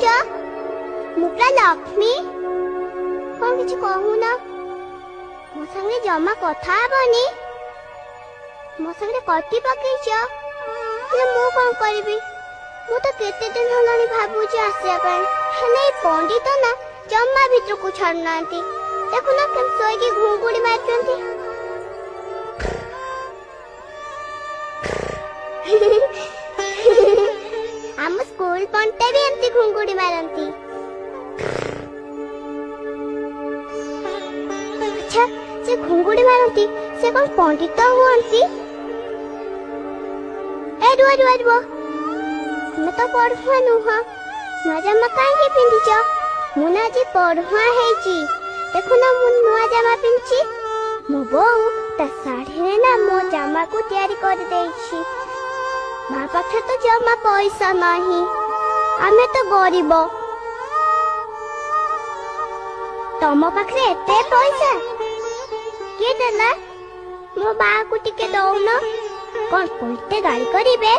କହୁଛ? ମୁଁ ପୁରା ଲକ୍ଷ୍ମୀ। କଣ କିଛି କହୁନ? ମୋ ସାଙ୍ଗରେ ଜମା କଥା ହେବନି? ମୋ ସାଙ୍ଗରେ କଟି ପକେଇଛ? ହେଲେ ମୁଁ କଣ କରିବି? ମୁଁ ତ କେତେ ଦିନ ହେଲାଣି ଭାବୁଛି ଆସିବା ପାଇଁ, ହେଲେ ଏଇ ପଣ୍ଡିତ ନା ଜମା ଭିତରକୁ ଛାଡୁନାହାନ୍ତି। ଦେଖୁନ କେମିତି ଶୋଇକି ଘୁଙ୍ଗୁଡି ମାରୁଛନ୍ତି। ଆମ ସ୍କୁଲ ପଣ୍ଡିତ ବି ଏମିତି ଘୁଙ୍ଗୁଡି ମାରନ୍ତି। ଆଚ୍ଛା, ସେ ଘୁଙ୍ଗୁଡି ମାରନ୍ତି, ସେ କଣ ପଣ୍ଡିତ ହୁଅନ୍ତି? ରୁହ ରୁହ ରୁହ, ତୁମେ ତ ପଢୁଆ ନୁହଁ, ନୂଆ ଜାମା କାହିଁକି ପିନ୍ଧିଛ? ମୁଁ ନା ଆଜି ପଢୁଆ ହେଇଛି। ଦେଖୁନ ମୁଁ ନୂଆ ଜାମା ପିନ୍ଧିଛି। ମୋ ବୋଉ ତା ଶାଢୀରେ ନା ମୋ ଜାମାକୁ ତିଆରି କରିଦେଇଛି। ମା ପାଖରେ ତ ଜମା ପଇସା ନାହିଁ, ଆମେ ତ ଗରିବ। ତମ ପାଖରେ ଏତେ ପଇସା କିଏ ଦେଲା? ମୋ ବାଆକୁ ଟିକେ ଦଉନ। କଣ ପଣ୍ଡିତେ ଗାଳି କରିବେ?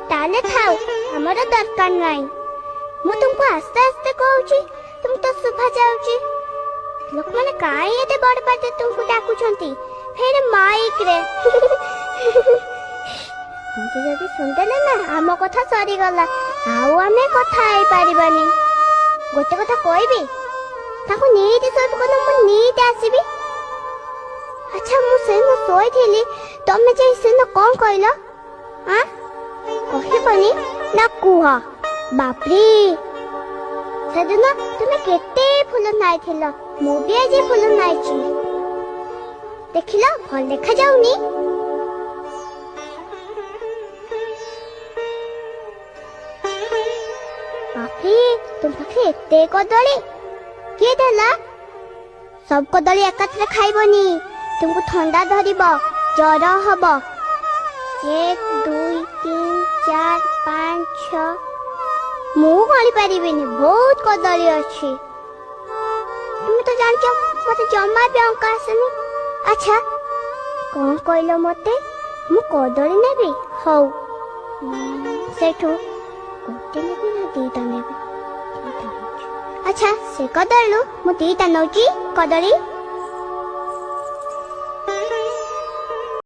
ତାହେଲେ ଥାଉ, ଆମର ଦରକାର ନାହିଁ। ମୁଁ ତୁମକୁ ଆସ୍ତେ ଆସ୍ତେ କହୁଛି, ତୁମକୁ ତ ଶୁଭା ଯାଉଛି। ଲୋକମାନେ କାହିଁ ଏତେ ବଡ ପାଟିରେ ତୁମକୁ ଡାକୁଛନ୍ତି, ଫେର ମାଇକରେ। ଯଦି ଶୁଣିଦେଲେ ନା ଆମ କଥା ସରିଗଲା, ଆଉ ଆମେ କଥା ହେଇପାରିବାନି। ଗୋଟେ କଥା କହିବି, ତାକୁ ନିଇତି ଶୋଇବୁ କଲେ ମୁଁ ନିଇତି ଆସିବି। ଆଚ୍ଛା, ମୁଁ ସେଦିନ ଶୋଇଥିଲି, ତମେ ଯାଇ ସେଦିନ କଣ କହିଲ? କହିବନି ନା କୁହ। ବାପ୍ରି, ସେଦିନ ତୁମେ କେତେ ଫୁଲ ନାଇଥିଲ, ମୁଁ ବି ଆଜି ଫୁଲ ନାଇଛି। ଦେଖିଲ ଭଲ ଦେଖାଯାଉନି? ବାପ୍ରି, ତୁମ ପାଖରେ ଏତେ କଦଳୀ କିଏ ଦେଲା? ସବୁ କଦଳୀ ଏକାଥରେ ଖାଇବନି, ତୁମକୁ ଥଣ୍ଡା ଧରିବ, ଜର ହବ। 1 2 3 4 5 6 ମୁଁ ଗଣି ପାରିବିନି, ବହୁତ କଦଳୀ ଅଛି। ତୁମେ ତ ଜାଣିଛ ମତେ ଜମା ବି ଅଙ୍କ ଆସେନି। ଆଚ୍ଛା, କଣ କହିଲ ମତେ? ମୁଁ କଦଳୀ ନେବି? ହଉ, ସେଇଠୁ ଗୋଟେ ନେବି ନା ଦିଟା ନେବି? ଆଚ୍ଛା, ସେ କଦଳୀରୁ ମୁଁ ଦିଟା ନଉଛି କଦଳୀ।